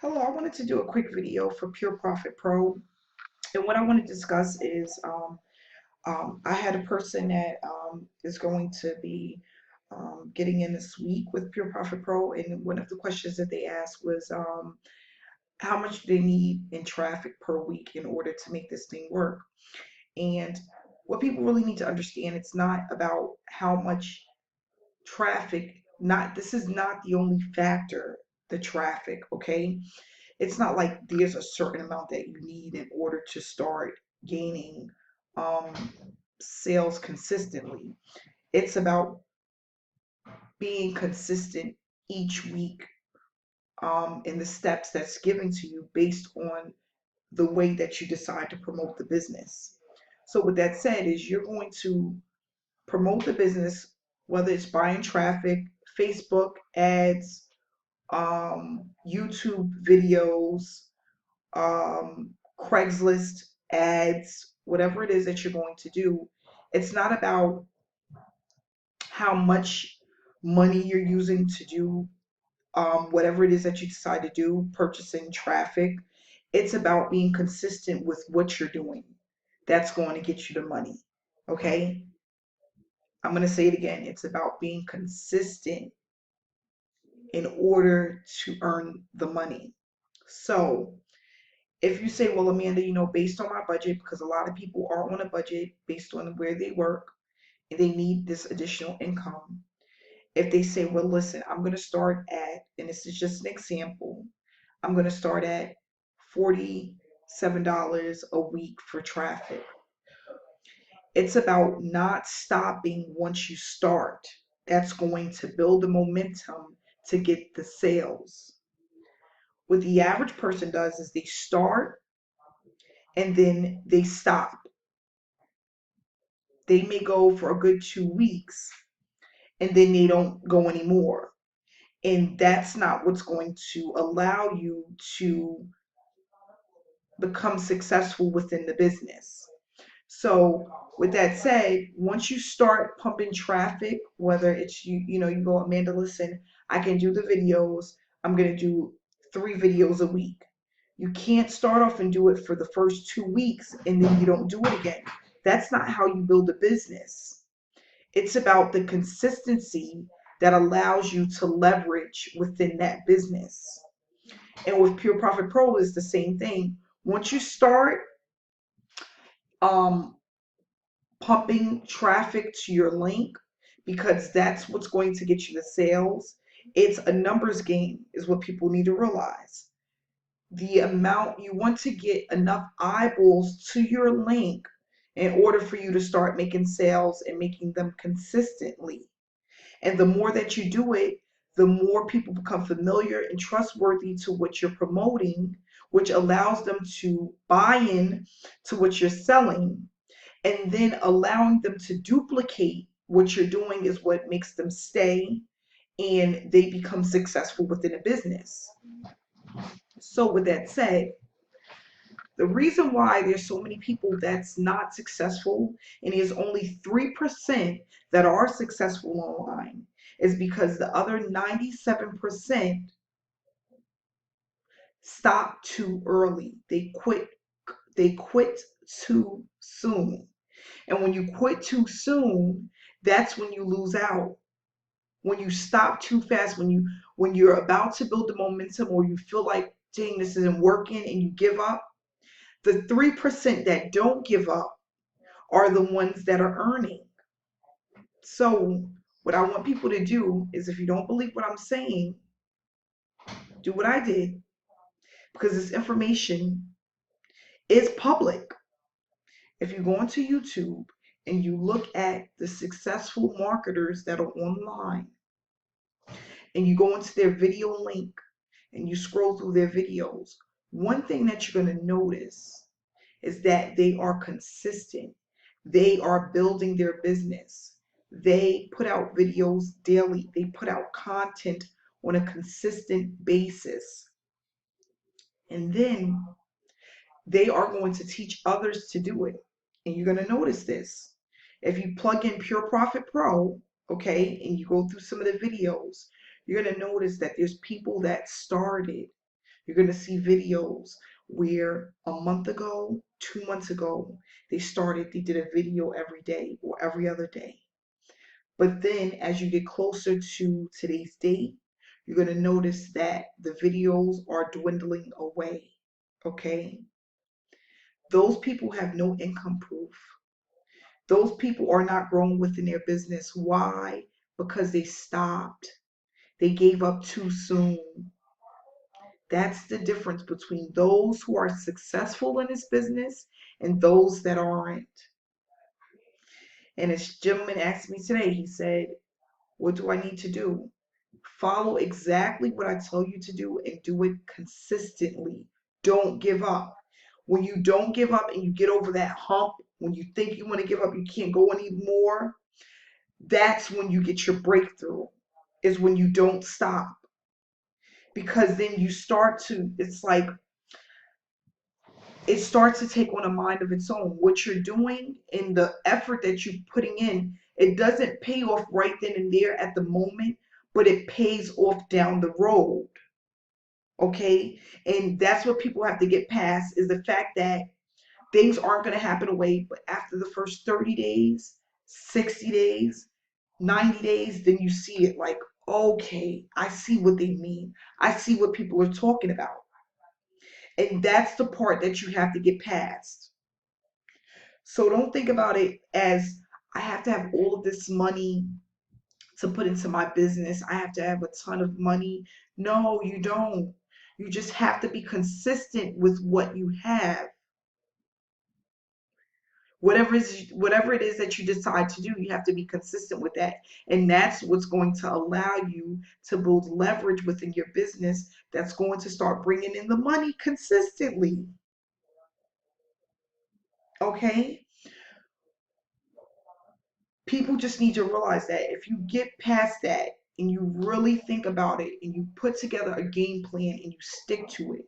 Hello, I wanted to do a quick video for Pure Profit Pro. And what I want to discuss is I had a person that is going to be getting in this week with Pure Profit Pro. And one of the questions that they asked was how much do they need in traffic per week in order to make this thing work? And what people really need to understand, it's not about how much traffic, not this is not the only factor, the traffic, okay? It's not like there's a certain amount that you need in order to start gaining um, sales consistently. It's about being consistent each week in the steps that's given to you based on the way that you decide to promote the business. So with that said, is you're going to promote the business, whether it's buying traffic, Facebook ads, YouTube videos, Craigslist ads, whatever it is that you're going to do. It's not about how much money you're using to do whatever it is that you decide to do, purchasing traffic. It's about being consistent with what you're doing. That's going to get you the money. Okay? I'm going to say it again. It's about being consistent in order to earn the money. So, if you say, well, Amanda, based on my budget, because a lot of people are on a budget based on where they work and they need this additional income. If they say, well, listen, I'm going to start at, and this is just an example, I'm going to start at $47 a week for traffic. It's about not stopping once you start. That's going to build the momentum to get the sales. What the average person does is they start and then they stop. They may go for a good 2 weeks and then they don't go anymore. And that's not what's going to allow you to become successful within the business. So, with that said, once you start pumping traffic, whether it's you go, Amanda, listen, I can do the videos. I'm going to do 3 videos a week. You can't start off and do it for the first 2 weeks and then you don't do it again. That's not how you build a business. It's about the consistency that allows you to leverage within that business. And with Pure Profit Pro is the same thing. Once you start um, pumping traffic to your link, because that's what's going to get you the sales, it's a numbers game, is what people need to realize. The amount you want to get enough eyeballs to your link in order for you to start making sales and making them consistently. And the more that you do it, the more people become familiar and trustworthy to what you're promoting, which allows them to buy in to what you're selling. And then allowing them to duplicate what you're doing is what makes them stay and they become successful within a business. So, with that said, the reason why there's so many people that's not successful and there's only 3% that are successful online is because the other 97% stop too early. They quit too soon. And when you quit too soon, that's when you lose out. When you stop too fast, when you're about to build the momentum or you feel like, dang, this isn't working and you give up, the 3% that don't give up are the ones that are earning. So, what I want people to do is if you don't believe what I'm saying, do what I did because this information is public. If you go onto YouTube and you look at the successful marketers that are online and you go into their video link and you scroll through their videos, one thing that you're going to notice is that they are consistent. They are building their business. They put out videos daily. They put out content on a consistent basis. And then they are going to teach others to do it. And you're going to notice this. If you plug in Pure Profit Pro, okay, and you go through some of the videos, you're going to notice that there's people that started You're going to see videos where a month ago, 2 months ago, they did a video every day or every other day. But then as you get closer to today's date, you're going to notice that the videos are dwindling away. Okay? Those people have no income proof. Those people are not growing within their business. Why? Because they stopped. They gave up too soon. That's the difference between those who are successful in this business and those that aren't. And this gentleman asked me today, he said, what do I need to do? Follow exactly what I tell you to do and do it consistently. Don't give up. When you don't give up and you get over that hump, when you think you want to give up, you can't go anymore, that's when you get your breakthrough, is when you don't stop. Because then you start to, it's like, it starts to take on a mind of its own. What you're doing and the effort that you're putting in, it doesn't pay off right then and there at the moment, but it pays off down the road. Okay? And that's what people have to get past, is the fact that things aren't going to happen away, but after the first 30 days, 60 days, 90 days, then you see it like, okay, I see what they mean. I see what people are talking about. And that's the part that you have to get past. So don't think about it as, I have to have all of this money to put into my business. I have to have a ton of money. No, you don't. You just have to be consistent with what you have. Whatever it is that you decide to do, you have to be consistent with that. And that's what's going to allow you to build leverage within your business that's going to start bringing in the money consistently. Okay? People just need to realize that if you get past that and you really think about it and you put together a game plan and you stick to it,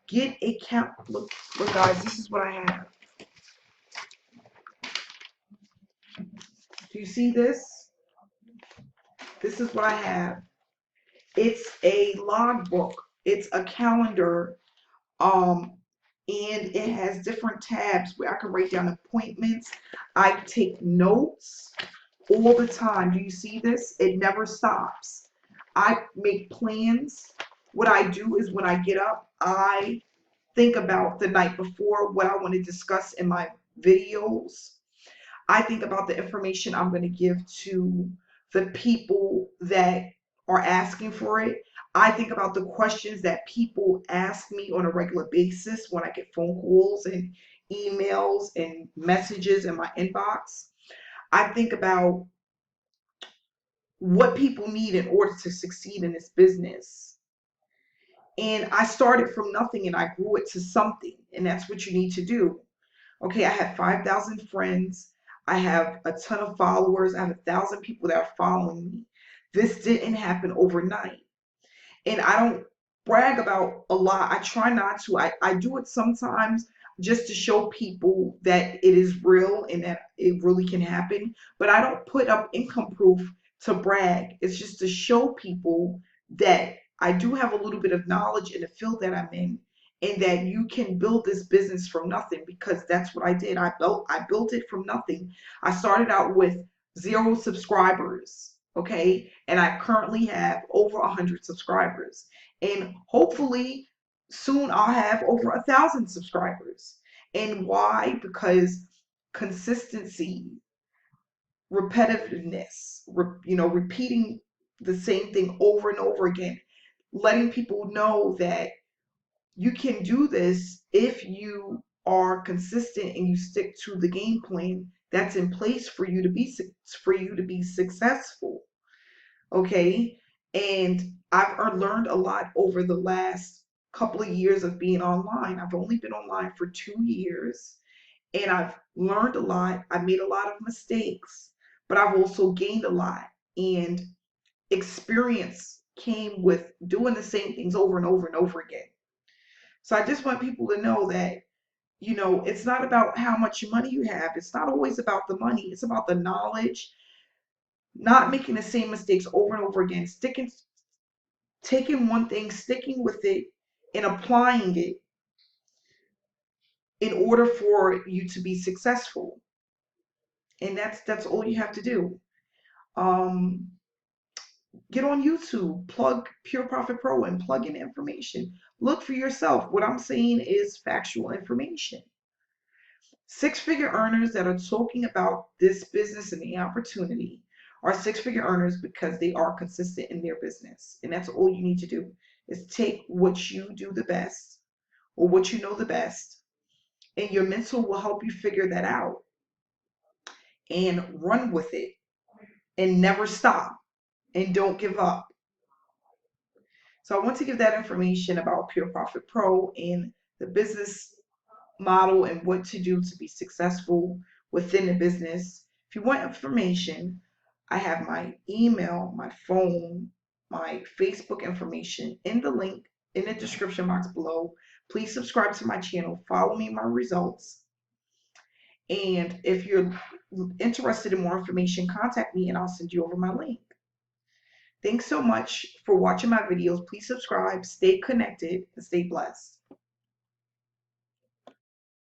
get a count. Look, guys, this is what I have. Do you see this? This is what I have. It's a logbook. It's a calendar. And it has different tabs where I can write down appointments. I take notes all the time. Do you see this? It never stops. I make plans. What I do is when I get up, I think about the night before what I want to discuss in my videos. I think about the information I'm going to give to the people that are asking for it. I think about the questions that people ask me on a regular basis when I get phone calls and emails and messages in my inbox. I think about what people need in order to succeed in this business. And I started from nothing and I grew it to something. And that's what you need to do. Okay, I have 5,000 friends. I have a ton of followers. I have 1,000 people that are following me. This didn't happen overnight. And I don't brag about a lot. I try not to. I do it sometimes just to show people that it is real and that it really can happen. But I don't put up income proof to brag. It's just to show people that I do have a little bit of knowledge in the field that I'm in, and that you can build this business from nothing, because that's what I did. I built it from nothing. I started out with 0 subscribers, okay? And I currently have over 100 subscribers. And hopefully soon I'll have over 1,000 subscribers. And why? Because consistency, repetitiveness, repeating the same thing over and over again, letting people know that you can do this if you are consistent and you stick to the game plan that's in place for you to be successful. Okay? And I've learned a lot over the last couple of years of being online. I've only been online for 2 years, and I've learned a lot. I made a lot of mistakes, but I've also gained a lot. And experience came with doing the same things over and over and over again. So I just want people to know that, it's not about how much money you have. It's not always about the money. It's about the knowledge, not making the same mistakes over and over again, taking one thing, sticking with it, and applying it in order for you to be successful. And that's all you have to do. Um, get on YouTube, plug Pure Profit Pro and plug in information. Look for yourself. What I'm saying is factual information. Six-figure earners that are talking about this business and the opportunity are six-figure earners because they are consistent in their business. And that's all you need to do is take what you do the best or what you know the best, and your mentor will help you figure that out and run with it and never stop and don't give up. So I want to give that information about Pure Profit Pro and the business model and what to do to be successful within the business. If you want information, I have my email, my phone, my Facebook information in the link in the description box below. Please subscribe to my channel, follow me, my results. And if you're interested in more information, contact me and I'll send you over my link. Thanks so much for watching my videos. Please subscribe, stay connected, and stay blessed.